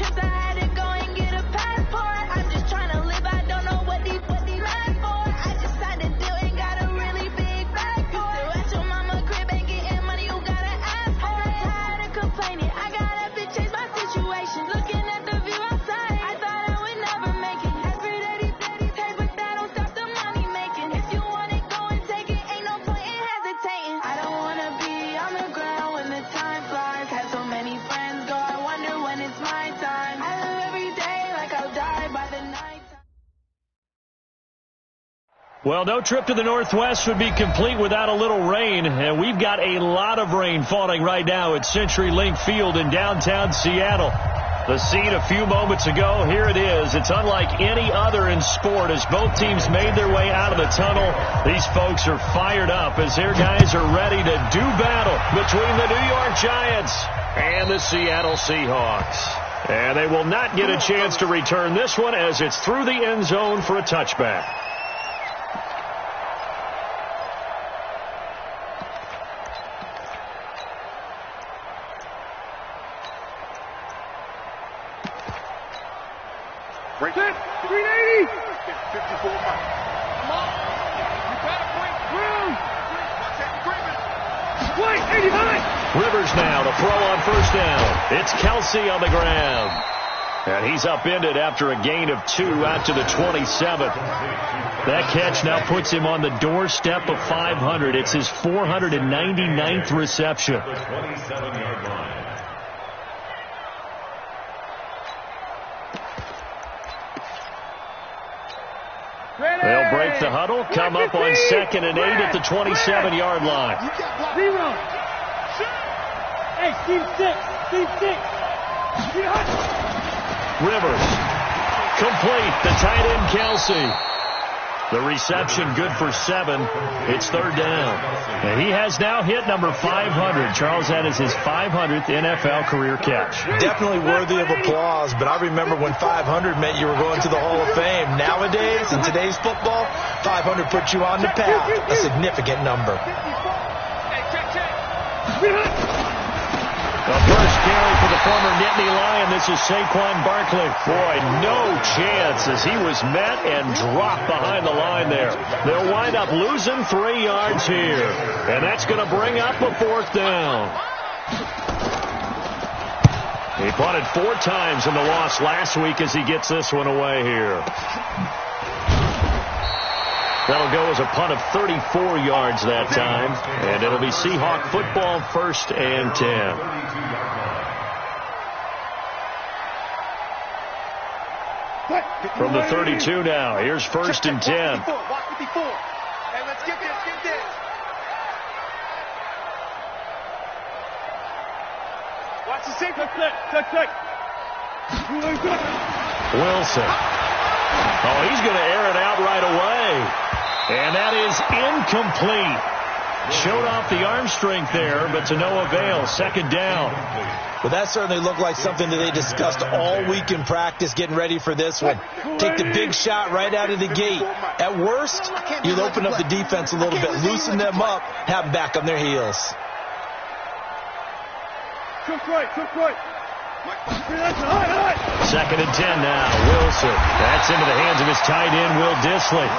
trips, I had to go and get a passport. I'm just trying to live, I don't know what these last for. I just signed a deal and got a really big bag for it. Still at your mama crib, ain't getting money, you gotta ask for it. Tired of complaining, I gotta bitch change my situation. Looking at the view outside, I thought I would never make it. Ask for daddy's taste, but that don't stop the money making. If you want it, go and take it, ain't no point in hesitating. I don't wanna be on the ground when the time flies. Had so many friends go, I wonder when it's my time. I live every day like I'll die by the night. Well, no trip to the Northwest would be complete without a little rain, and we've got a lot of rain falling right now at CenturyLink Field in downtown Seattle. The scene a few moments ago, here it is. It's unlike any other in sport as both teams made their way out of the tunnel. These folks are fired up as their guys are ready to do battle between the New York Giants and the Seattle Seahawks. And they will not get a chance to return this one as it's through the end zone for a touchback. Break it. 380. 54 miles. Come on. You gotta break through. Wait, 89. Rivers now to throw on first down. It's Kelsey on the ground. And he's upended after a gain of 2 out to the 27th. That catch now puts him on the doorstep of 500. It's his 499th reception. They'll break the huddle, come up on 2nd and 8 at the 27-yard line. 0. Hey, Steve 6. Steve 6. Rivers. Complete. The tight end, Kelsey. The reception good for 7. It's 3rd down. And he has now hit number 500. Charles, that is his 500th NFL career catch. Definitely worthy of applause, but I remember when 500 meant you were going to the Hall of Fame. Nowadays, in today's football, 500 puts you on the path. A significant number. The first carry for the former Nittany Lion. This is Saquon Barkley. Boy, no chance as he was met and dropped behind the line there. They'll wind up losing 3 yards here. And that's going to bring up a 4th down. He punted 4 times in the loss last week as he gets this one away here. That'll go as a punt of 34 yards that time. And it'll be Seahawk football, 1st and 10. From the 32 now, here's 1st and 10. Watch 54. Hey, let's get this, get this. Watch the safety. Check. Wilson. Oh, he's going to air it out right away. And that is incomplete. Showed off the arm strength there, but to no avail. 2nd down. Well, that certainly looked like something that they discussed all week in practice getting ready for this one. Take the big shot right out of the gate. At worst, you'll open up the defense a little bit, loosen them up, have them back on their heels. Cook right. 2nd and 10 now. Wilson. That's into the hands of his tight end, Will Dissly.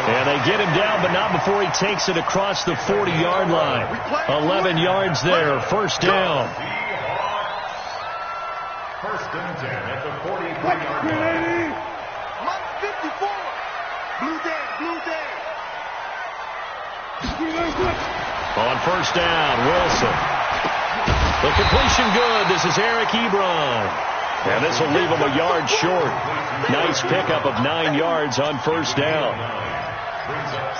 And they get him down, but not before he takes it across the 40-yard line. 11 yards there. 1st down. 1st and 10 at the 43-yard line. 54. Blue day. On 1st down, Wilson. The completion good. This is Eric Ebron. And this will leave him a yard short. Nice pickup of 9 yards on 1st down.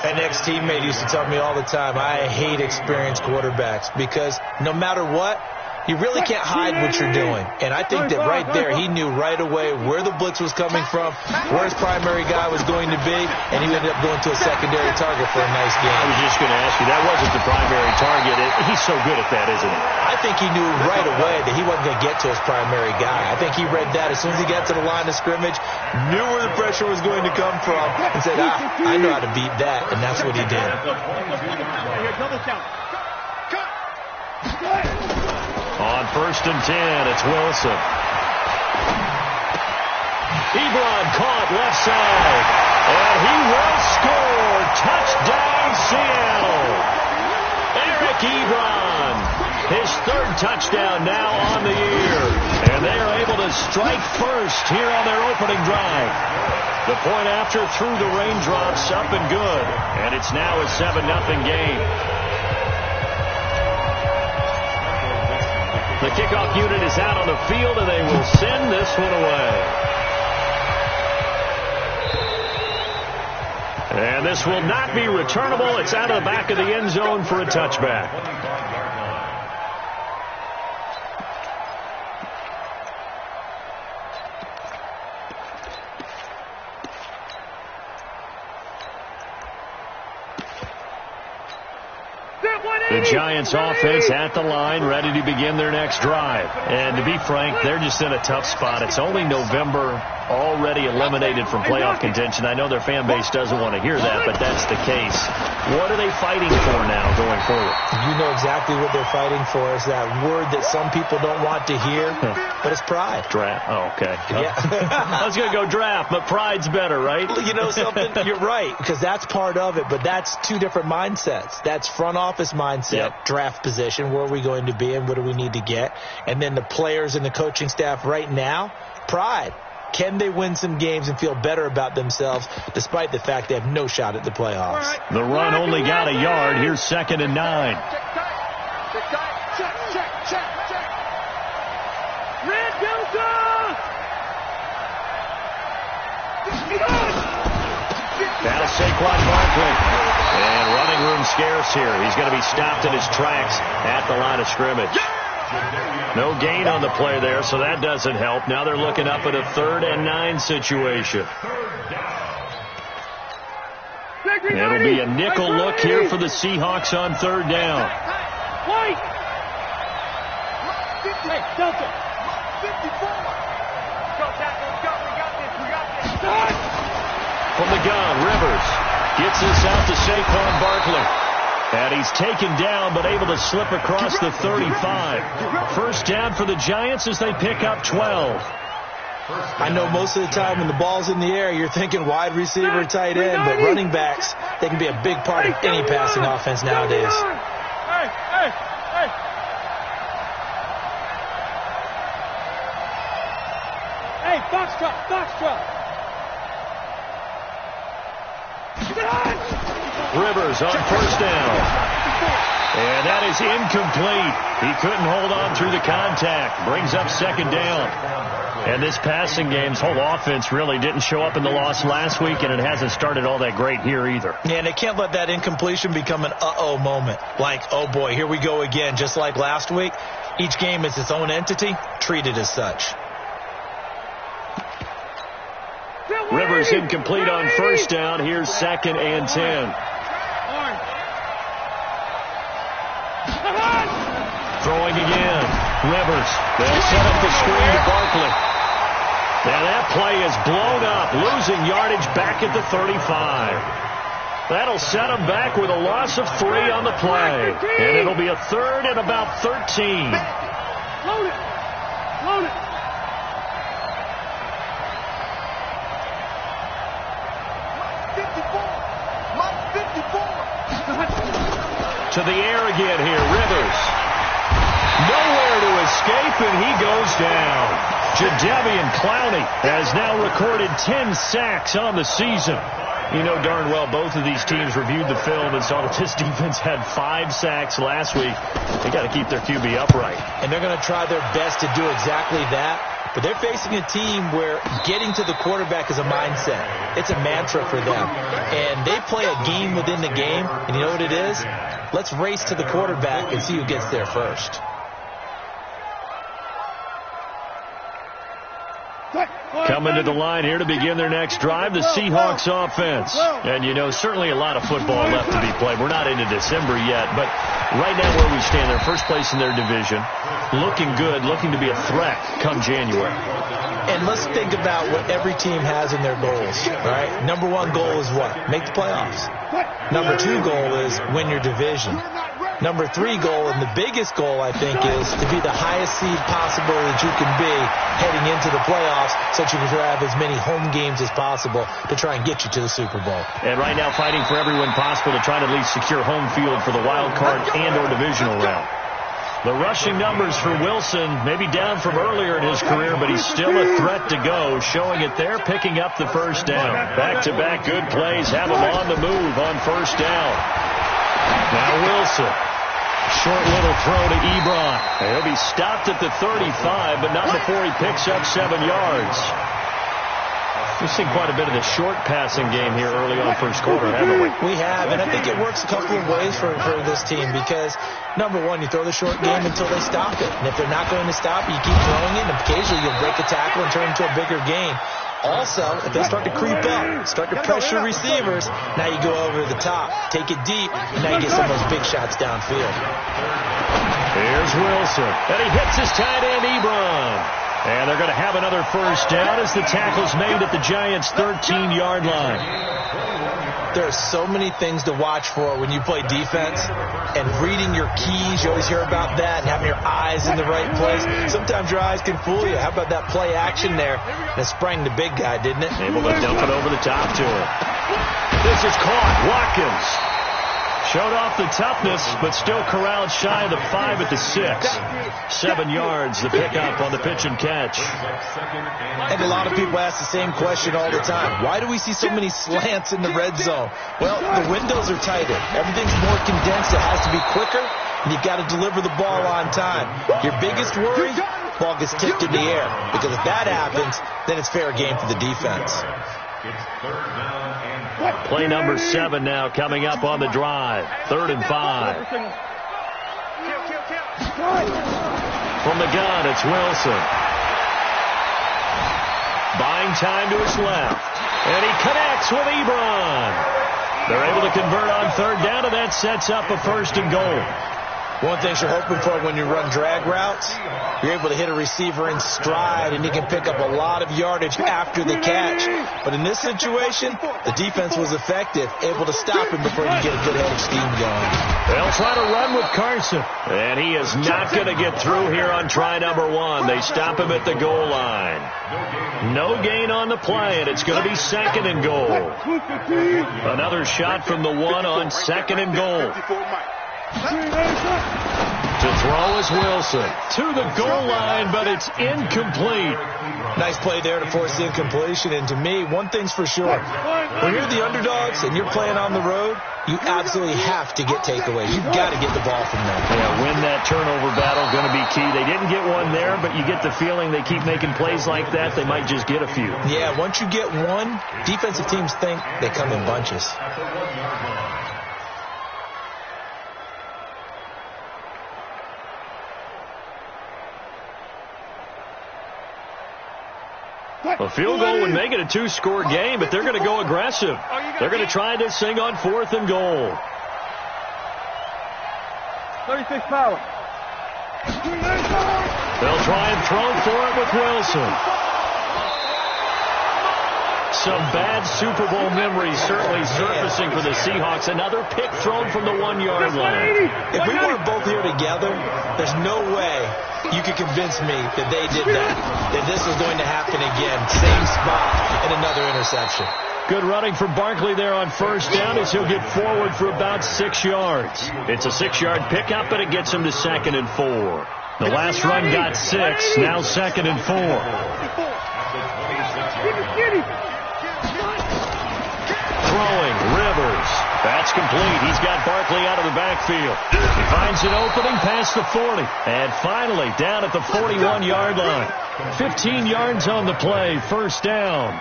An ex-teammate used to tell me all the time, I hate experienced quarterbacks because no matter what, you really can't hide what you're doing. And I think that right there, he knew right away where the blitz was coming from, where his primary guy was going to be, and he ended up going to a secondary target for a nice game. I was just going to ask you, that wasn't the primary target. He's so good at that, isn't he? I think he knew right away that he wasn't going to get to his primary guy. I think he read that as soon as he got to the line of scrimmage, knew where the pressure was going to come from, and said, I know how to beat that, and that's what he did. On 1st and 10, it's Wilson. Ebron caught left side. And he will score. Touchdown, Seattle. Eric Ebron. His third touchdown now on the year. And they are able to strike first here on their opening drive. The point after through the raindrops, up and good. And it's now a 7-0 game. The kickoff unit is out on the field, and they will send this one away. And this will not be returnable. It's out of the back of the end zone for a touchback. The Giants offense at the line, ready to begin their next drive. And to be frank, they're just in a tough spot. It's only November, already eliminated from playoff contention. I know their fan base doesn't want to hear that, but that's the case. What are they fighting for now going forward? You know exactly what they're fighting for. Is that word that some people don't want to hear, but it's pride. Draft. Oh, okay. Yeah. I was going to go draft, but pride's better, right? You know something? You're right, because that's part of it, but that's two different mindsets. That's front office mindset, draft position, where are we going to be and what do we need to get? And then the players and the coaching staff right now, pride. Can they win some games and feel better about themselves despite the fact they have no shot at the playoffs? The run only got a yard. Here's 2nd and 9. Now Saquon Barkley. And running room scarce here. He's going to be stopped in his tracks at the line of scrimmage. No gain on the play there, so that doesn't help. Now they're looking up at a 3rd and 9 situation. It'll be a nickel look here for the Seahawks on 3rd down. From the gun, Rivers gets this out to Saquon Barkley. And he's taken down, but able to slip across the 35. First down for the Giants as they pick up 12. I know most of the time when the ball's in the air, you're thinking wide receiver, tight end, but running backs, they can be a big part of any passing offense nowadays. Hey, foxtrot. Rivers on first down. And that is incomplete. He couldn't hold on through the contact. Brings up 2nd down. And this passing game's whole offense really didn't show up in the loss last week, and it hasn't started all that great here either. Yeah, and they can't let that incompletion become an uh-oh moment. Like, oh boy, here we go again, just like last week. Each game is its own entity, treated as such. Rivers incomplete on first down. Here's 2nd and 10. Throwing again. Rivers. They'll set up the screen to Barkley. And that play is blown up. Losing yardage back at the 35. That'll set them back with a loss of 3 on the play. And it'll be a 3rd and about 13. Load it. To the air again here, Rivers. Nowhere to escape, and he goes down. Jadeveon Clowney has now recorded 10 sacks on the season. You know darn well both of these teams reviewed the film and saw that this defense had 5 sacks last week. They got to keep their QB upright. And they're going to try their best to do exactly that. But they're facing a team where getting to the quarterback is a mindset. It's a mantra for them. And they play a game within the game. And you know what it is? Let's race to the quarterback and see who gets there first. Coming to the line here to begin their next drive, the Seahawks offense. And, you know, certainly a lot of football left to be played. We're not into December yet, but right now where we stand, they're first place in their division. Looking good, looking to be a threat come January. And let's think about what every team has in their goals, all right? Number 1 goal is what? Make the playoffs. Number 2 goal is win your division. Number 3 goal, and the biggest goal, I think, is to be the highest seed possible that you can be heading into the playoffs so that you can have as many home games as possible to try and get you to the Super Bowl. And right now fighting for every win possible to try to at least secure home field for the wild card and or divisional round. The rushing numbers for Wilson, maybe down from earlier in his career, but he's still a threat to go, showing it there, picking up the first down. Back-to-back good plays have him on the move on first down. Now Wilson. Short little throw to Ebron. He'll be stopped at the 35, but not before he picks up 7 yards. We've seen quite a bit of the short passing game here early on first quarter, haven't we? We have, and I think it works a couple of ways for this team because, number one, you throw the short game until they stop it. And if they're not going to stop it, you keep throwing it, and occasionally you'll break a tackle and turn it into a bigger gain. Also, if they start to creep up, start to pressure receivers, now you go over the top, take it deep, and now you get some of those big shots downfield. Here's Wilson, and he hits his tight end, Ebron. And they're going to have another first down as the tackle's made at the Giants' 13-yard line. There are so many things to watch for when you play defense, and reading your keys, you always hear about that, and having your eyes in the right place. Sometimes your eyes can fool you. How about that play action there? That sprang the big guy, didn't it? Able to dump it over the top to him. This is caught. Watkins showed off the toughness, but still corralled shy of the 5 at the 6. 7 yards, the pickup on the pitch and catch. And a lot of people ask the same question all the time. Why do we see so many slants in the red zone? Well, the windows are tighter. Everything's more condensed. It has to be quicker, and you've got to deliver the ball on time. Your biggest worry, ball gets tipped in the air. Because if that happens, then it's fair game for the defense. Play number 7 now coming up on the drive. 3rd and 5. From the gun, it's Wilson. Buying time to his left. And he connects with Ebron. They're able to convert on 3rd down, and that sets up a 1st and goal. One thing you're hoping for when you run drag routes, you're able to hit a receiver in stride, and he can pick up a lot of yardage after the catch. But in this situation, the defense was effective, able to stop him before he could get a good head of steam going. They'll try to run with Carson, and he is not going to get through here on try number 1. They stop him at the goal line. No gain on the play, and it's going to be 2nd and goal. Another shot from the 1 on 2nd and goal. To throw is Wilson. To the goal line, but it's incomplete. Nice play there to force the incompletion. And to me, one thing's for sure. When you're the underdogs and you're playing on the road, you absolutely have to get takeaways. You've got to get the ball from them. Yeah, win that turnover battle, going to be key. They didn't get one there, but you get the feeling they keep making plays like that, they might just get a few. Yeah, once you get one, defensive teams think they come in bunches. A field goal would make it a 2-score game, but they're going to go aggressive. They're going to try this thing on 4th and goal. 36 power. They'll try and throw for it with Wilson. Some bad Super Bowl memories certainly surfacing for the Seahawks. Another pick thrown from the 1-yard line. If we weren't both here together, there's no way you could convince me that they did that this was going to happen again. Same spot and another interception. Good running for Barkley there on 1st down as he'll get forward for about 6 yards. It's a 6-yard pickup, but it gets him to 2nd and 4. The last run got 6, now 2nd and 4. Throwing, Rivers. That's complete. He's got Barkley out of the backfield. He finds an opening past the 40. And finally, down at the 41-yard line. 15 yards on the play, 1st down.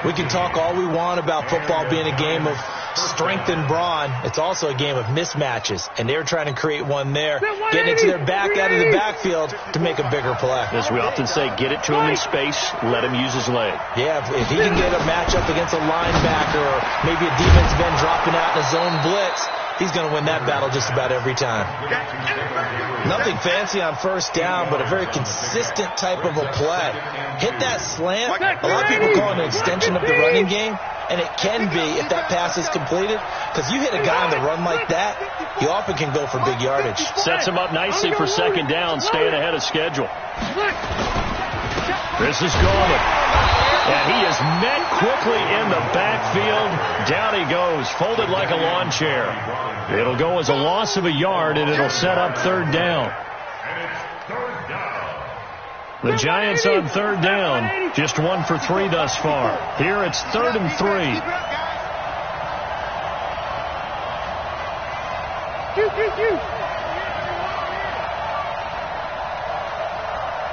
We can talk all we want about football being a game of strength and brawn. It's also a game of mismatches, and they're trying to create one there, getting it to their back out of the backfield to make a bigger play. As we often say, get it to him in space, let him use his leg. Yeah, if he can get a matchup against a linebacker or maybe a defensive end dropping out in a zone blitz, he's going to win that battle just about every time. Nothing fancy on first down, but a very consistent type of a play. Hit that slant. A lot of people call it an extension of the running game, and it can be if that pass is completed, because you hit a guy on the run like that, you often can go for big yardage. Sets him up nicely for second down, staying ahead of schedule. This is Gorman. And he is met quickly in the backfield. Down he goes, folded like a lawn chair. It'll go as a loss of a yard, and it'll set up third down. The Giants on third down, just 1 for 3 thus far. Here it's 3rd and 3.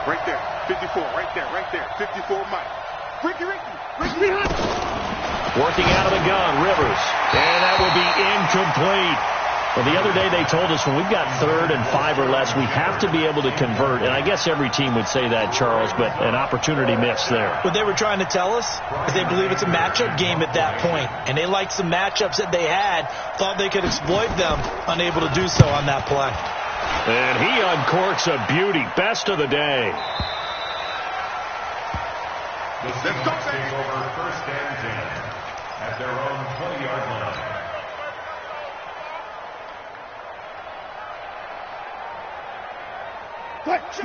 Right there, 54, right there, 54 Mike. Ricky. Working out of the gun, Rivers. And that will be incomplete. Well, the other day they told us when we've got 3rd and 5 or less, we have to be able to convert. And I guess every team would say that, Charles, but an opportunity missed there. What they were trying to tell us is they believe it's a matchup game at that point. And they liked some matchups that they had, thought they could exploit them, unable to do so on that play. And he uncorks a beauty. Best of the day. The Seahawks take over 1st and 10 at their own 20-yard line.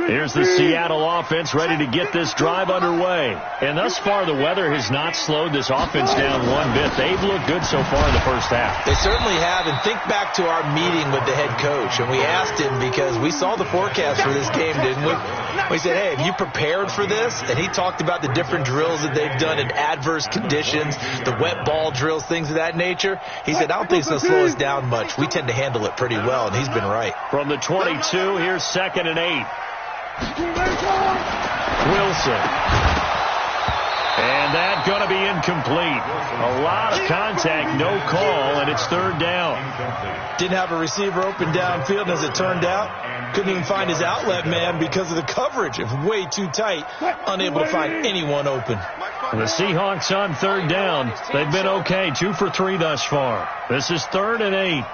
Here's the Seattle offense ready to get this drive underway. And thus far, the weather has not slowed this offense down one bit. They've looked good so far in the first half. They certainly have. And think back to our meeting with the head coach. And we asked him, because we saw the forecast for this game, didn't we? We said, hey, have you prepared for this? And he talked about the different drills that they've done in adverse conditions, the wet ball drills, things of that nature. He said, I don't think it's going to slow us down much. We tend to handle it pretty well, and he's been right. From the 22, here's 2nd and 8. Wilson. And that going to be incomplete. A lot of contact, no call, and it's 3rd down. Didn't have a receiver open downfield, and as it turned out, couldn't even find his outlet man because of the coverage. It was way too tight, unable to find anyone open. The Seahawks on 3rd down. They've been okay, 2 for 3 thus far. This is 3rd and 8.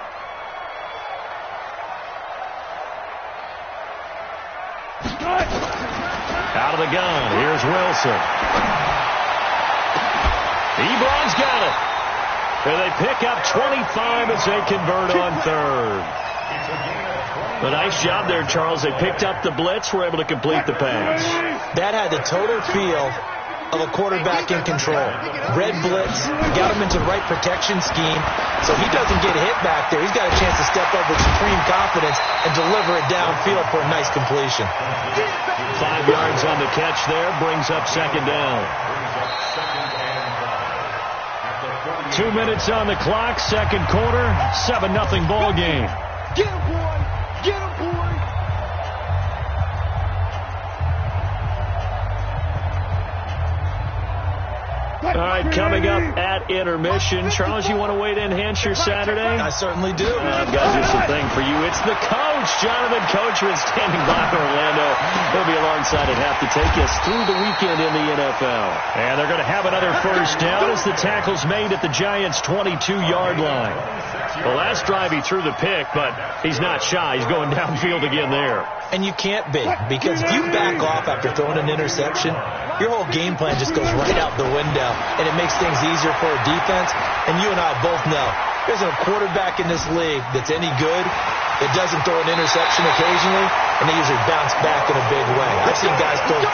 Out of the gun, here's Wilson. Ebron's got it. And they pick up 25 as they convert on 3rd. A nice job there, Charles. They picked up the blitz, were able to complete the pass. That had the total feel of a quarterback in control. Red blitz, got him into the right protection scheme, so he doesn't get hit back there. He's got a chance to step up with supreme confidence and deliver it downfield for a nice completion. 5 yards on the catch there, brings up 2nd down. 2 minutes on the clock, 2nd quarter, 7-0 ball game. Get him, boy! Get him, boy! All right, coming up at intermission. Charles, you want to wait to enhance your Saturday? I certainly do. I've got just a thing for you. It's the coach, Jonathan Coachman, standing by Orlando. He'll be alongside at half to take us through the weekend in the NFL. And they're going to have another first down as the tackle's made at the Giants' 22-yard line. The last drive he threw the pick, but he's not shy. He's going downfield again there. And you can't be, because if you back off after throwing an interception, your whole game plan just goes right out the window, and it makes things easier for a defense. And you and I both know there's a quarterback in this league that's any good that doesn't throw an interception occasionally, and they usually bounce back in a big way. I've seen guys throw 5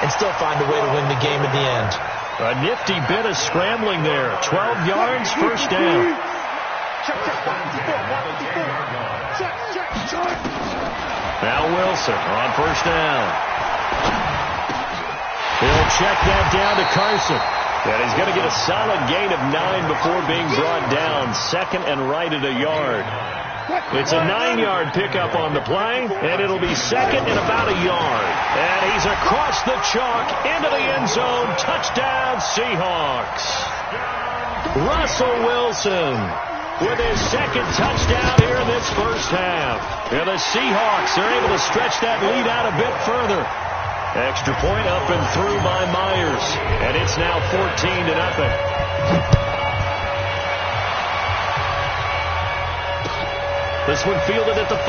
and still find a way to win the game at the end. A nifty bit of scrambling there. 12 yards, first down. Now Wilson on first down. He'll check that down to Carson. And he's going to get a solid gain of 9 before being brought down. 2nd and right at a yard. It's a 9-yard pickup on the play, and it'll be 2nd and about a yard. And he's across the chalk into the end zone. Touchdown, Seahawks. Russell Wilson with his 2nd touchdown here in this first half. And the Seahawks are able to stretch that lead out a bit further. Extra point up and through by Myers. And it's now 14-0. 2 minutes This one fielded at the 5.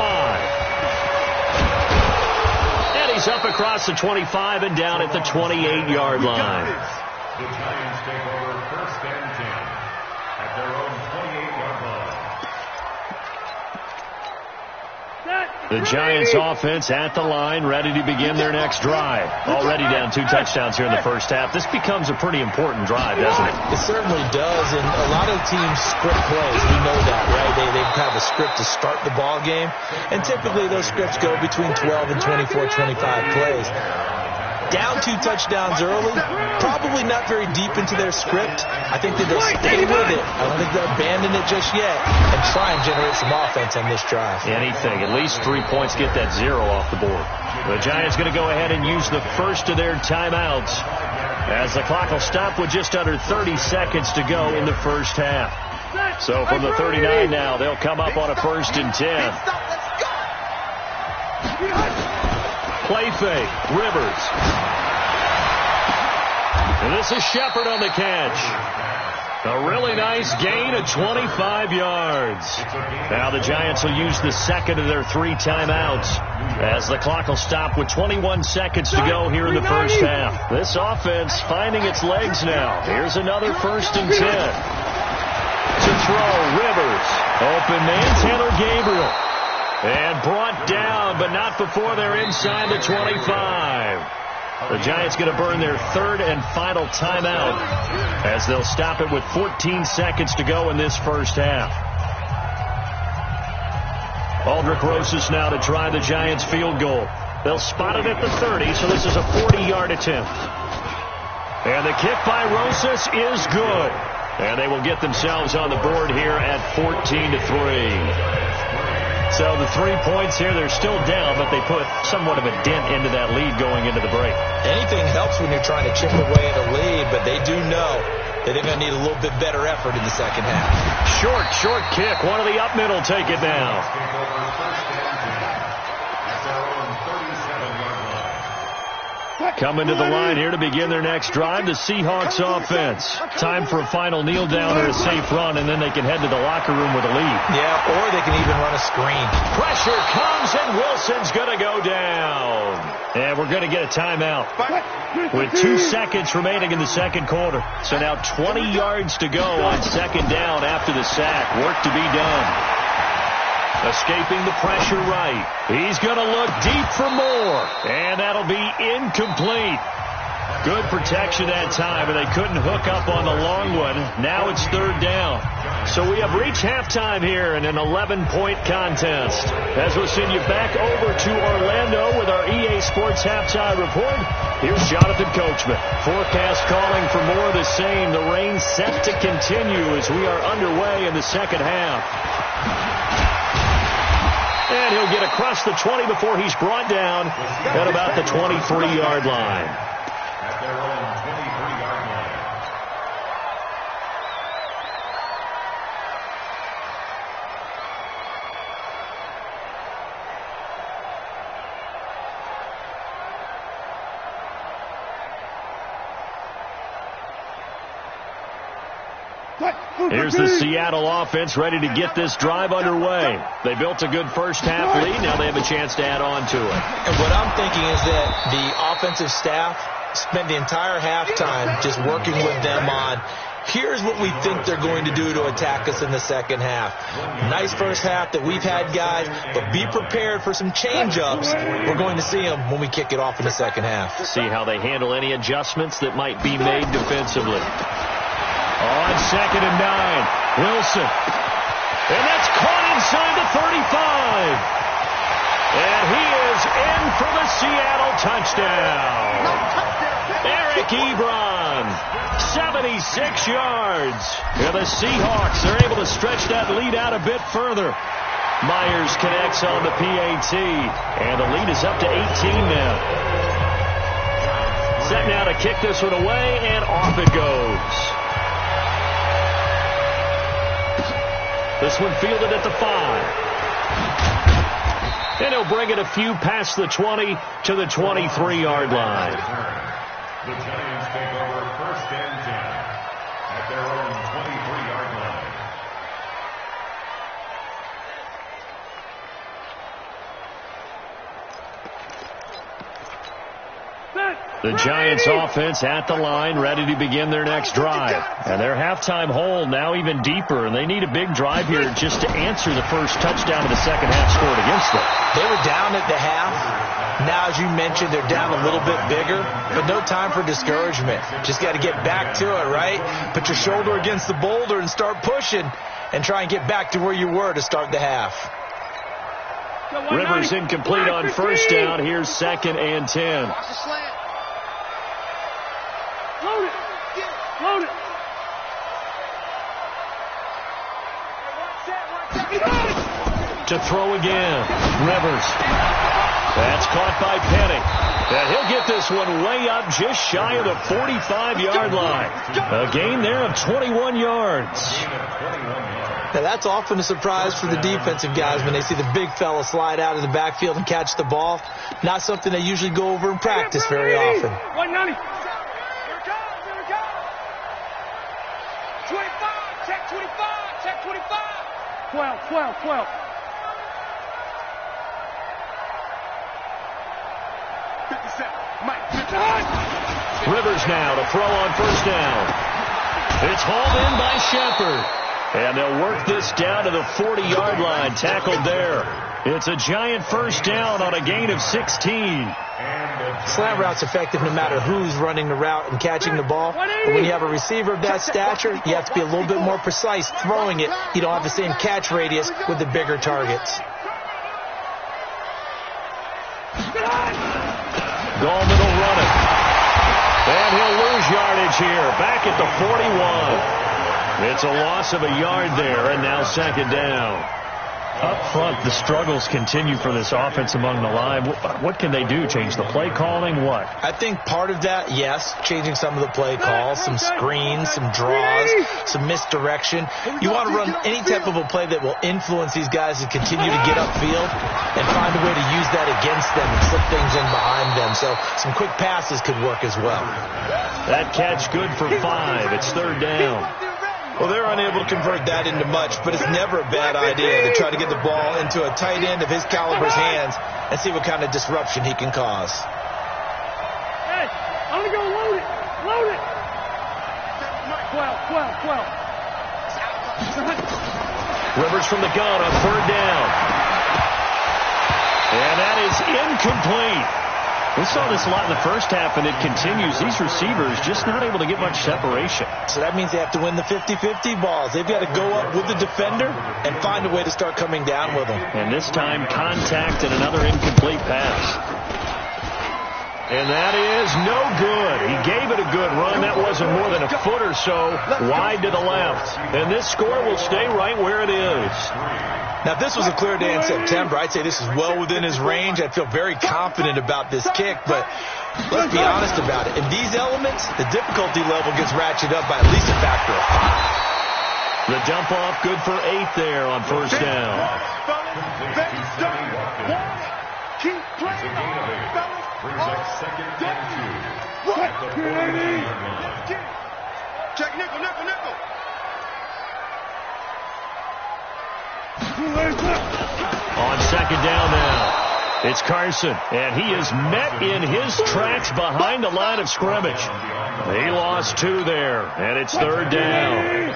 And he's up across the 25 and down at the 28-yard line. The Giants take over 1st and 10 at their own 28-yard line. The Giants offense at the line, ready to begin their next drive. Already down 2 touchdowns here in the first half. This becomes a pretty important drive, doesn't it? It certainly does, and a lot of teams script plays. We know that, right? They have a script to start the ball game, and typically those scripts go between 12 and 24, 25 plays. Down 2 touchdowns early, probably not very deep into their script. I think that they'll stay with it. I don't think they'll abandon it just yet and try and generate some offense on this drive. Anything. At least 3 points, get that 0 off the board. The Giants going to go ahead and use the first of their timeouts as the clock will stop with just under 30 seconds to go in the first half. So from the 39 now, they'll come up on a 1st and 10. Play fake. Rivers. And this is Shepard on the catch. A really nice gain of 25 yards. Now the Giants will use the second of their 3 timeouts as the clock will stop with 21 seconds to go here in the first half. This offense finding its legs now. Here's another 1st and 10. To throw. Rivers. Open manhandle. Gabriel. And brought down, but not before they're inside the 25. The Giants going to burn their 3rd and final timeout as they'll stop it with 14 seconds to go in this first half. Aldrich Rosas now to try the Giants field goal. They'll spot it at the 30, so this is a 40-yard attempt. And the kick by Rosas is good. And they will get themselves on the board here at 14-3. So the 3 points here, they're still down, but they put somewhat of a dent into that lead going into the break. Anything helps when you're trying to chip away at a lead, but they do know that they're going to need a little bit better effort in the second half. Short kick. One of the up middle take it now. Coming to the line here to begin their next drive, the Seahawks offense. Time for a final kneel down or a safe run, and then they can head to the locker room with a lead. Yeah, or they can even run a screen. Pressure comes, and Wilson's going to go down. And we're going to get a timeout with 2 seconds remaining in the second quarter. So now 20 yards to go on second down after the sack. Work to be done. Escaping the pressure right. He's going to look deep for more. And that'll be incomplete. Good protection that time, and they couldn't hook up on the long one. Now it's 3rd down. So we have reached halftime here in an 11-point contest. As we'll send you back over to Orlando with our EA Sports Halftime Report, here's Jonathan Coachman. Forecast calling for more of the same. The rain set to continue as we are underway in the second half. And he'll get across the 20 before he's brought down at about the 23-yard line. At their own 23-yard line. Here's the Seattle offense ready to get this drive underway. They built a good first half lead. Now they have a chance to add on to it. And what I'm thinking is that the offensive staff spent the entire halftime just working with them on, here's what we think they're going to do to attack us in the second half. Nice first half that we've had, guys, but be prepared for some change-ups. We're going to see them when we kick it off in the second half. See how they handle any adjustments that might be made defensively. On 2nd and 9, Wilson. And that's caught inside the 35. And he is in for the Seattle touchdown. Eric Ebron, 76 yards. And the Seahawks are able to stretch that lead out a bit further. Myers connects on the PAT. And the lead is up to 18 now. Set now to kick this one away, and off it goes. This one fielded at the 5. And he'll bring it a few past the 20 to the 23-yard line. The Giants take over 1st and 10 at their own 23-yard line. The Giants offense at the line, ready to begin their next drive. And their halftime hole now even deeper, and they need a big drive here just to answer the first touchdown of the second half scored against them. They were down at the half. Now, as you mentioned, they're down a little bit bigger, but no time for discouragement. Just got to get back to it, right? Put your shoulder against the boulder and start pushing and try and get back to where you were to start the half. Rivers incomplete on first down. Here's 2nd and 10. Watch the slant. Load it. Load it. To throw again. Rivers. That's caught by Penny. And he'll get this one way up just shy of the 45-yard line. A gain there of 21 yards. Now, that's often a surprise for the defensive guys when they see the big fella slide out of the backfield and catch the ball. Not something they usually go over in practice very often. 190. 25. Check 25. Check 25. 12. Rivers now to throw on first down. It's hauled in by Shepard. And they'll work this down to the 40-yard line, tackled there. It's a Giant first down on a gain of 16. Slant route's effective no matter who's running the route and catching the ball. But when you have a receiver of that stature, you have to be a little bit more precise throwing it. You don't have the same catch radius with the bigger targets. Gallman will run it. And he'll lose yardage here, back at the 41. It's a loss of a yard there, and now 2nd down. Up front, the struggles continue for this offense among the line. What can they do? Change the play calling? What? I think part of that, yes, changing some of the play calls, some screens, some draws, some misdirection. You want to run any type of a play that will influence these guys to continue to get upfield and find a way to use that against them and slip things in behind them. So some quick passes could work as well. That catch good for 5. It's 3rd down. Well, they're unable to convert that into much, but it's never a bad idea to try to get the ball into a tight end of his caliber's hands and see what kind of disruption he can cause. Hey, I'm going to go load it. Load it. 12. Rivers from the gun on 3rd down. And that is incomplete. We saw this a lot in the first half, and it continues. These receivers just not able to get much separation. So that means they have to win the 50-50 balls. They've got to go up with the defender and find a way to start coming down with them. And this time, contact and another incomplete pass. And that is no good. He gave it a good run. That wasn't more than a foot or so wide to the left. And this score will stay right where it is. Now, if this was a clear day in September, I'd say this is well within his range. I'd feel very confident about this kick, but let's be honest about it. In these elements, the difficulty level gets ratcheted up by at least a factor of 5. The dump off good for 8 there on first down. Keep playing on, fellas. Brings up 2nd and 2. Check nickel. On 2nd down now, it's Carson, and he is met in his tracks behind the line of scrimmage. He lost 2 there, and it's 3rd down.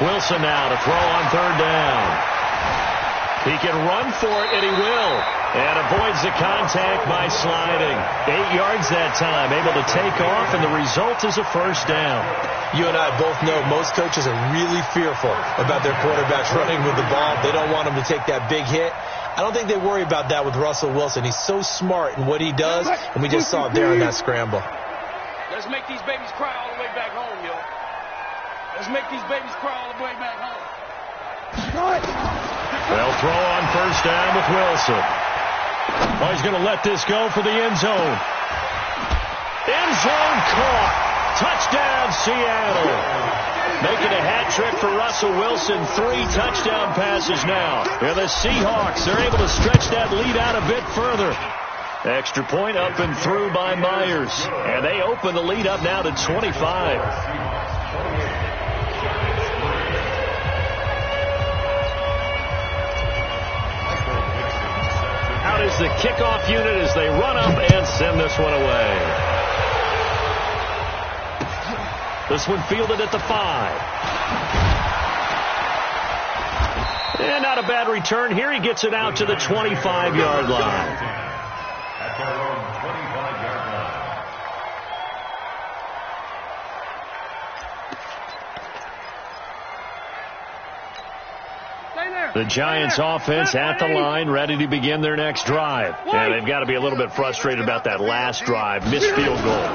Wilson now to throw on 3rd down. He can run for it, and he will. And avoids the contact by sliding. 8 yards that time, able to take off, and the result is a first down. You and I both know most coaches are really fearful about their quarterbacks running with the ball. They don't want them to take that big hit. I don't think they worry about that with Russell Wilson. He's so smart in what he does, and we just saw it there in that scramble. Let's make these babies cry all the way back home, yo. Let's make these babies cry all the way back home. They'll throw on first down with Wilson. Oh, he's going to let this go for the end zone. End zone caught. Touchdown, Seattle. Making a hat trick for Russell Wilson. 3 touchdown passes now. And the Seahawks, they're able to stretch that lead out a bit further. Extra point up and through by Myers. And they open the lead up now to 25. out is the kickoff unit as they run up and send this one away. This one fielded at the 5. And not a bad return. Here he gets it out to the 25-yard line. At their own 25-yard line. The Giants offense at the line, ready to begin their next drive. And they've got to be a little bit frustrated about that last drive, missed field goal.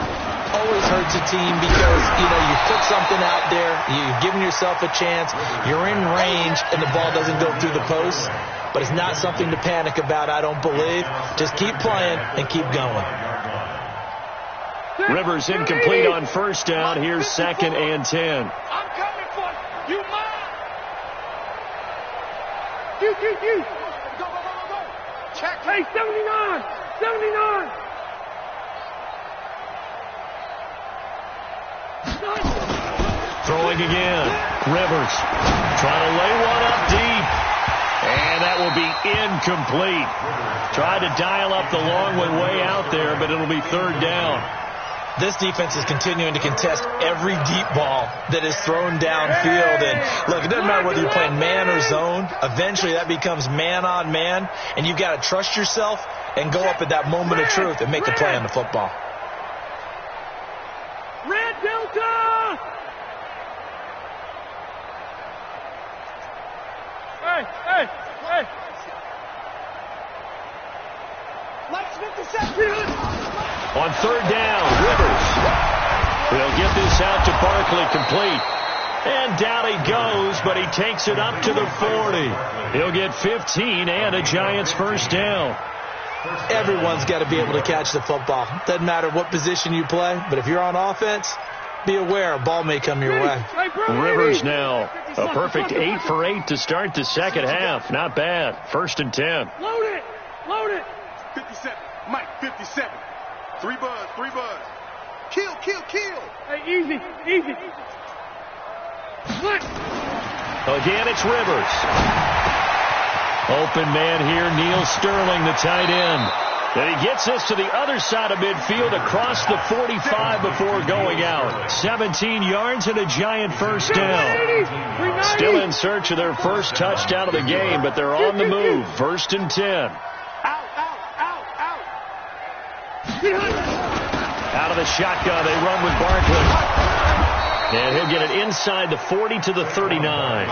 Always hurts a team because, you put something out there, you're giving yourself a chance, you're in range, and the ball doesn't go through the post. But it's not something to panic about, I don't believe. Just keep playing and keep going. Rivers incomplete on first down. Here's 2nd and 10. I'm coming for you. You mine. You. Go. Check. Hey, 79. Throwing again. Rivers trying to lay one up deep. And that will be incomplete. Tried to dial up the long one way out there, but it'll be 3rd down. This defense is continuing to contest every deep ball that is thrown downfield. And, look, it doesn't matter whether you're playing man or zone. Eventually that becomes man on man, and you've got to trust yourself and go up at that moment of truth and make the play on the football. Red Delta! Hey! Let's 57. On 3rd down, Rivers will get this out to Barkley, complete. And down he goes, but he takes it up to the 40. He'll get 15 and a Giants first down. Everyone's got to be able to catch the football. Doesn't matter what position you play, but if you're on offense, be aware a ball may come your way. Rivers now a perfect 8 for 8 to start the second half. Not bad. 1st and 10. Load it. 57. Mike, 57. 3 buzz. Kill. Hey, easy. What? Again, it's Rivers. Open man here, Neil Sterling, the tight end. And he gets this to the other side of midfield across the 45 before going out. 17 yards and a Giant first down. Still in search of their first touchdown of the game, but they're on the move. 1st and 10. Out of the shotgun, they run with Barkley. And he'll get it inside the 40 to the 39.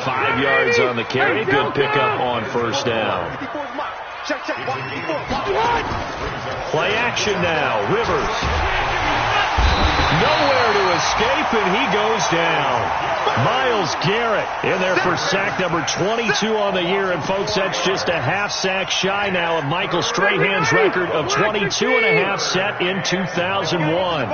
5 yards on the carry. Good pickup on first down. Play action now. Rivers. Nowhere to escape, and he goes down. Myles Garrett in there for sack number 22 on the year. And, folks, that's just a half sack shy now of Michael Strahan's record of 22.5 set in 2001.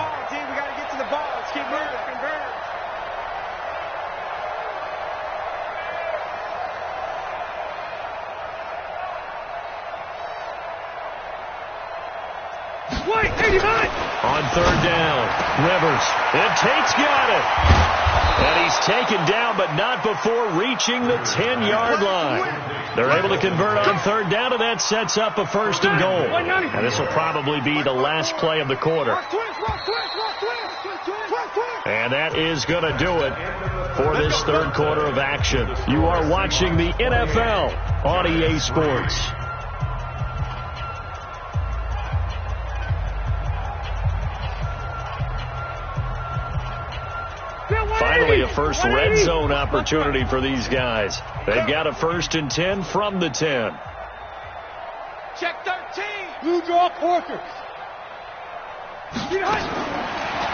On 3rd down, Rivers, and Tate's got it. And he's taken down, but not before reaching the 10-yard line. They're able to convert on 3rd down, and that sets up a 1st and goal. And this will probably be the last play of the quarter. And that is going to do it for this 3rd quarter of action. You are watching the NFL on EA Sports. Finally, a first red zone opportunity for these guys. They've got a 1st and 10 from the 10. Check 13. Blue draw quarters.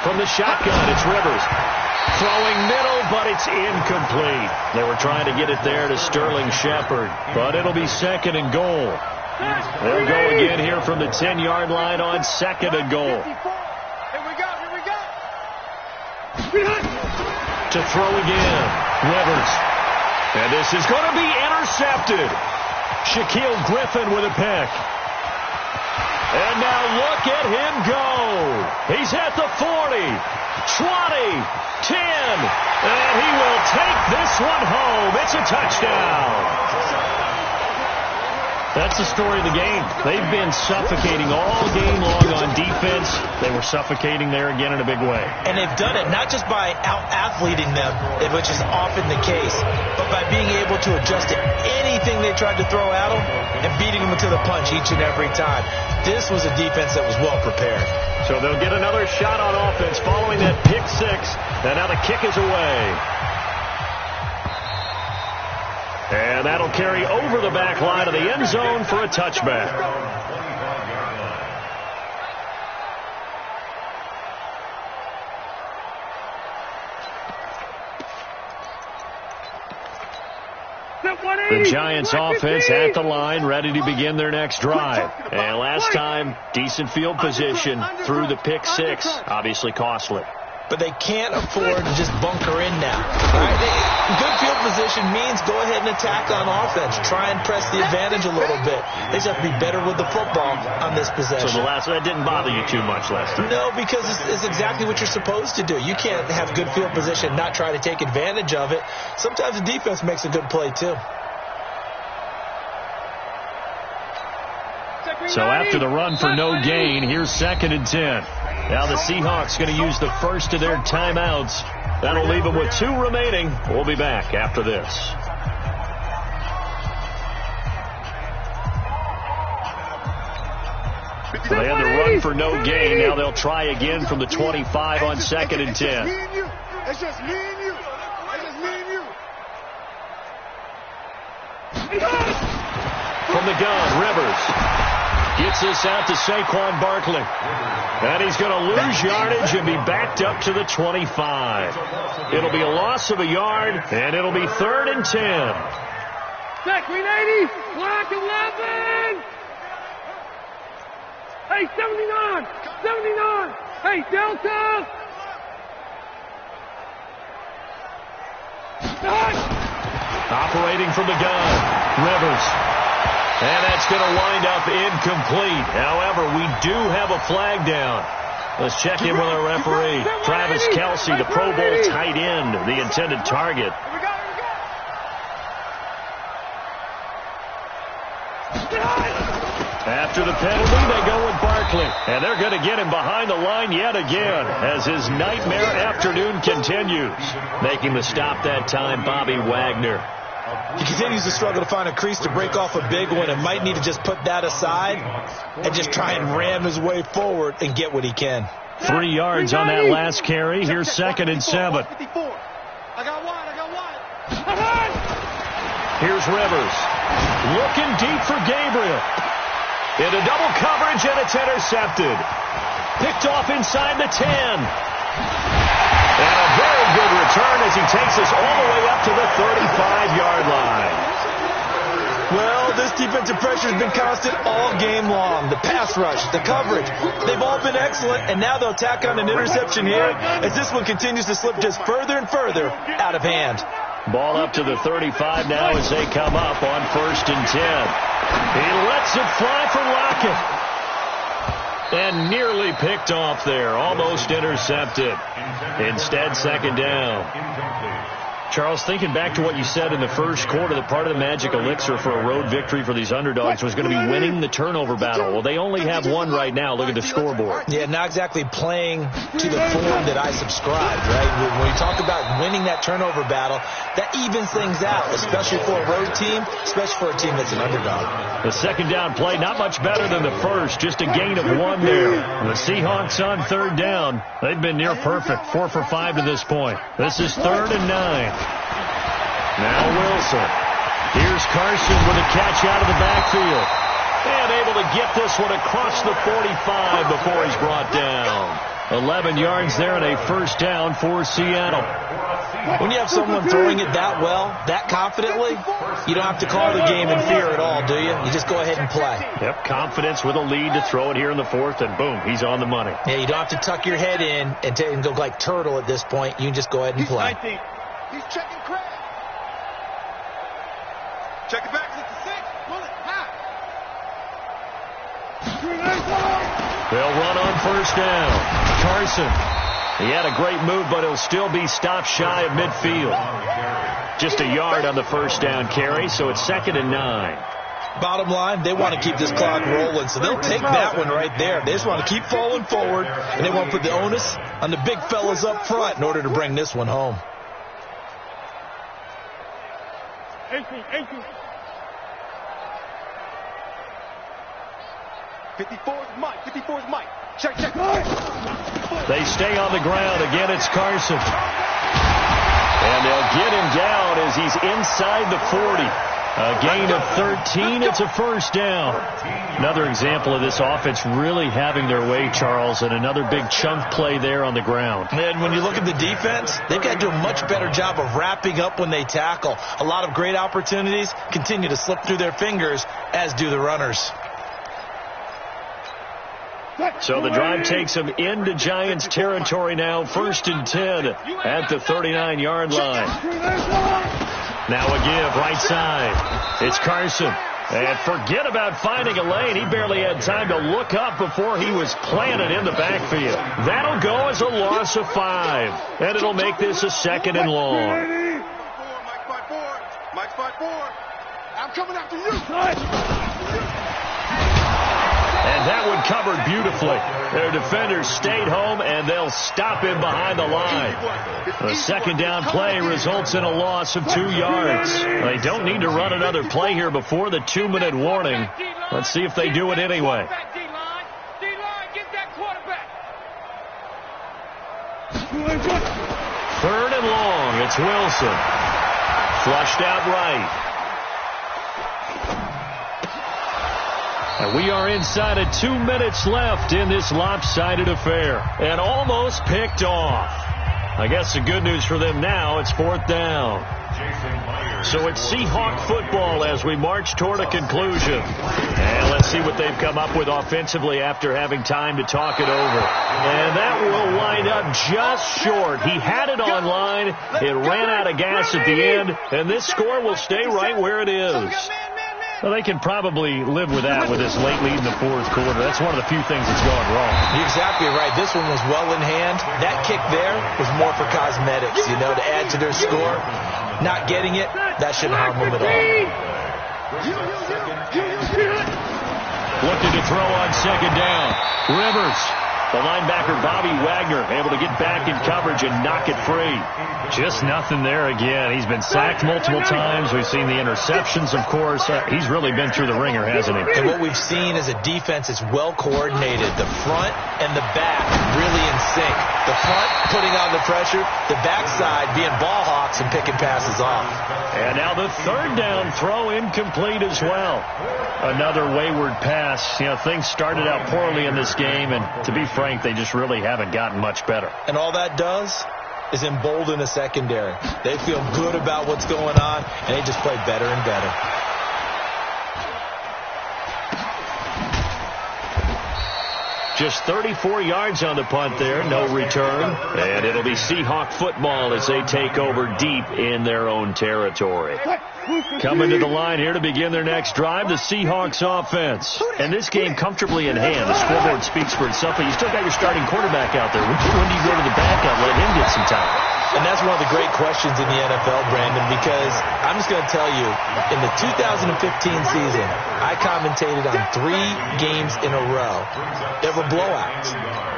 From the shotgun, it's Rivers. Throwing middle, but it's incomplete. They were trying to get it there to Sterling Shepard, but it'll be 2nd and goal. They'll go again here from the 10-yard line on 2nd and goal. Here we go. To throw again, Rivers. And this is going to be intercepted. Shaquille Griffin with a pick. And now look at him go. He's at the 40, 20, 10, and he will take this one home. It's a touchdown. That's the story of the game. They've been suffocating all game long on defense. They were suffocating there again in a big way. And they've done it not just by out-athleting them, which is often the case, but by being able to adjust to anything they tried to throw at them and beating them to the punch each and every time. This was a defense that was well prepared. So they'll get another shot on offense following that pick six. And now the kick is away. And that'll carry over the back line of the end zone for a touchback. The Giants offense at the line, ready to begin their next drive. And last time, decent field position through the pick six, obviously costly. But they can't afford to just bunker in now. All right? Good field position means go ahead and attack on offense. Try and press the advantage a little bit. They just have to be better with the football on this possession. So that didn't bother you too much last time? No, because it's exactly what you're supposed to do. You can't have good field position and not try to take advantage of it. Sometimes the defense makes a good play, too. So after the run for no gain, here's 2nd and 10. Now the Seahawks going to use the first of their timeouts. That'll leave them with 2 remaining. We'll be back after this. So they had the run for no gain. Now they'll try again from the 25 on 2nd and 10. It's just me and you. It's just me and you. From the gun, Rivers gets this out to Saquon Barkley. And he's going to lose yardage and be backed up to the 25. It'll be a loss of a yard, and it'll be 3rd and 10. Check, 380. Block 11. Hey, 79. 79. Hey, Delta. Operating from the gun, Rivers. And that's going to wind up incomplete. However, we do have a flag down. Let's check in with our referee. Travis Kelce, the Pro Bowl tight end, the intended target. After the penalty, they go with Barkley. And they're going to get him behind the line yet again as his nightmare afternoon continues. Making the stop that time, Bobby Wagner. He continues to struggle to find a crease to break off a big one and might need to just put that aside and just try and ram his way forward and get what he can. 3 yards on that last carry. Here's 2nd and 7. I got one. Here's Rivers. Looking deep for Gabriel. Into double coverage, and it's intercepted. Picked off inside the 10. And a very good return as he takes us all the way up to the 35-yard line. Well, this defensive pressure has been constant all game long. The pass rush, the coverage, they've all been excellent, and now they'll tack on an interception here as this one continues to slip just further and further out of hand. Ball up to the 35 now as they come up on 1st and 10. He lets it fly for Lockett. And nearly picked off there. Almost intercepted. Instead, 2nd down. Charles, thinking back to what you said in the first quarter, that part of the magic elixir for a road victory for these underdogs was going to be winning the turnover battle. Well, they only have one right now. Look at the scoreboard. Yeah, not exactly playing to the form that I subscribed, right? When you talk about winning that turnover battle, that evens things out, especially for a road team, especially for a team that's an underdog. The 2nd down play, not much better than the first, just a gain of 1 there. The Seahawks on 3rd down. They've been near perfect, 4 for 5 to this point. This is 3rd and 9. Now Wilson. Here's Carson with a catch out of the backfield. And able to get this one across the 45 before he's brought down. 11 yards there and a 1st down for Seattle. When you have someone throwing it that well, that confidently, you don't have to call the game in fear at all, do you? You just go ahead and play. Yep, confidence with a lead to throw it here in the 4th, and boom, he's on the money. Yeah, you don't have to tuck your head in and go like turtle at this point. You can just go ahead and play. He's checking Craig. Check it back to the 6. Pull it. High. They'll run on 1st down. Carson. He had a great move, but he'll still be stopped shy of midfield. Just a yard on the 1st down carry, so it's 2nd and 9. Bottom line, they want to keep this clock rolling, so they'll take that one right there. They just want to keep falling forward, and they want to put the onus on the big fellas up front in order to bring this one home. 18. 54's Mike. 54's Mike. Check. They stay on the ground. Again, it's Carson. And they'll get him down as he's inside the 40. A gain of 13. It's a first down. Another example of this offense really having their way, Charles, and another big chunk play there on the ground. And when you look at the defense, they've got to do a much better job of wrapping up when they tackle. A lot of great opportunities continue to slip through their fingers, as do the runners. So the drive takes them into Giants territory now. 1st and 10 at the 39-yard line. Now a give right side. It's Carson. And forget about finding a lane. He barely had time to look up before he was planted in the backfield. That'll go as a loss of 5. And it'll make this a 2nd and long. Mike 5-4. I'm coming after you. And that one covered beautifully. Their defenders stayed home, and they'll stop him behind the line. The 2nd down play results in a loss of 2 yards. They don't need to run another play here before the 2-minute warning. Let's see if they do it anyway. Third and long. It's Wilson. Flushed out right. And we are inside of 2 minutes left in this lopsided affair. And almost picked off. I guess the good news for them now, it's 4th down. So it's Seahawk football as we march toward a conclusion. And let's see what they've come up with offensively after having time to talk it over. And that will wind up just short. He had it online. It ran out of gas at the end. And this score will stay right where it is. Well, they can probably live with that with this late lead in the 4th quarter. That's one of the few things that's gone wrong. You're exactly right. This one was well in hand. That kick there was more for cosmetics, to add to their score. Not getting it, that shouldn't harm them at all. Looking to throw on 2nd down. Rivers. The linebacker, Bobby Wagner, able to get back in coverage and knock it free. Just nothing there again. He's been sacked multiple times. We've seen the interceptions, of course. He's really been through the ringer, hasn't he? And what we've seen is a defense that's well coordinated. The front and the back really in sync. The front putting on the pressure, the backside being ball hawks and picking passes off. And now the 3rd down throw incomplete as well. Another wayward pass. Things started out poorly in this game, and to be frank, they just really haven't gotten much better. And all that does is embolden the secondary. They feel good about what's going on, and they just play better and better. Just 34 yards on the punt there, no return. And it'll be Seahawk football as they take over deep in their own territory. Coming to the line here to begin their next drive, the Seahawks offense. And this game comfortably in hand. The scoreboard speaks for itself, but you still got your starting quarterback out there. When do you go to the backup, let him get some time? And that's one of the great questions in the NFL, Brandon, because I'm just going to tell you, in the 2015 season, I commentated on 3 games in a row that were blowouts.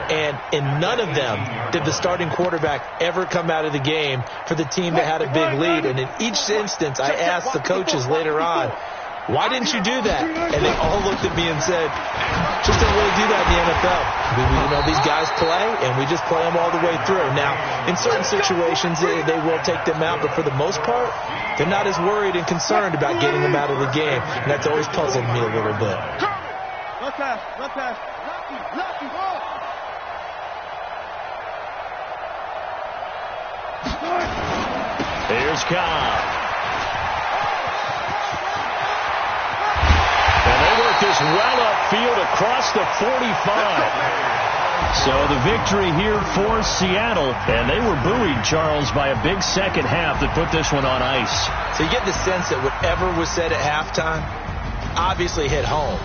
And in none of them did the starting quarterback ever come out of the game for the team that had a big lead. And in each instance, I asked the coaches later on, why didn't you do that? And they all looked at me and said, just don't really do that in the NFL. These guys play, and we just play them all the way through. Now, in certain situations, they will take them out, but for the most part, they're not as worried and concerned about getting them out of the game. And that's always puzzled me a little bit. Left pass. Lucky ball. Here's Cobb. This well upfield across the 45. So the victory here for Seattle. And they were buoyed, Charles, by a big second half that put this one on ice. So you get the sense that whatever was said at halftime obviously hit home.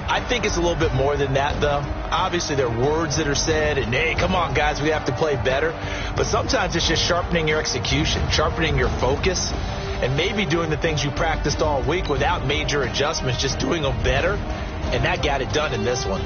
I think it's a little bit more than that, though. Obviously, there are words that are said, and, hey, come on, guys, we have to play better. But sometimes it's just sharpening your execution, sharpening your focus. and maybe doing the things you practiced all week without major adjustments, just doing them better, and that got it done in this one.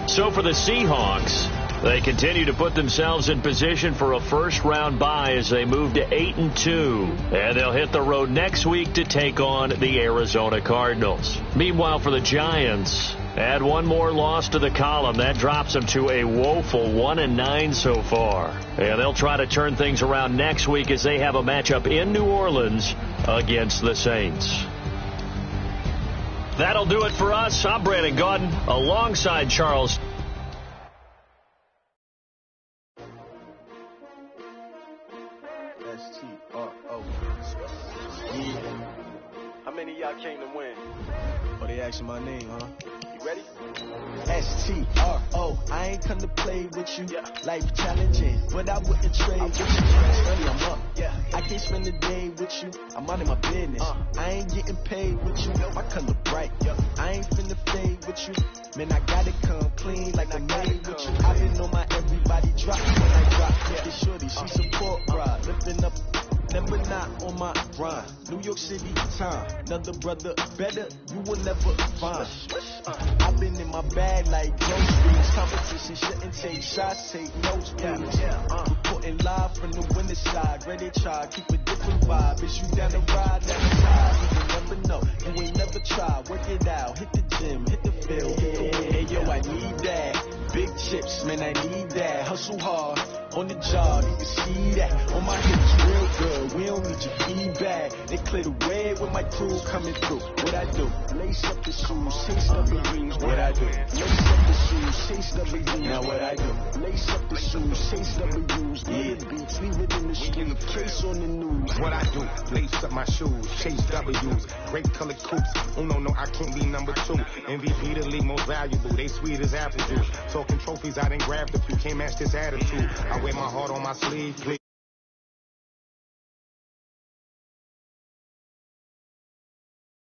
So for the Seahawks, they continue to put themselves in position for a first-round bye as they move to 8-2. And they'll hit the road next week to take on the Arizona Cardinals. Meanwhile, for the Giants, add one more loss to the column. That drops them to a woeful 1-9 so far. And they'll try to turn things around next week as they have a matchup in New Orleans against the Saints. That'll do it for us. I'm Brandon Gaudin alongside Charles. S-T-R-O. Yeah. How many of y'all came to win? Oh, they asking my name, huh? You ready? S-T-R-O. I ain't come to play with you. Life challenging, but I wouldn't trade with you. Early, I'm up. I can't spend the day with you. I'm out of my business. I ain't getting paid with you. My color bright. I ain't finna fade with you. Man, I gotta come clean like I made with you. I been on my everybody drop when I drop. Get shorty, she support ride. Lifting up. Never not on my grind. New York City time. Another brother better, you will never find. I've been in my bag like groceries. Competition shouldn't take shots, take notes, please. Reporting live from the winning side. Ready to try, keep a different vibe. Is you down the ride, down the ride? You will never know, you ain't never tried. Work it out, hit the gym, hit the field, hit the win. Hey yo, I need that. Big chips, man, I need that. Hustle hard. On the job, you can see that. On my hips, real good. We don't need your feedback. They clear the way with my crew coming through. What I do? Lace up the shoes, chase up the rings. What I do? Lace up the shoes, chase up the rings. Now what I do? Lace up the shoes, chase up the rings. Yeah, beats, leave it in the street. Case on the news. What I do? Lace up my shoes, chase W's. Great colored coops. Oh no, I can't be number 2. MVP the league most valuable. They sweet as apple juice. Talking trophies, I didn't grab the few. Can't match this attitude. I wear my heart on my sleeve, please.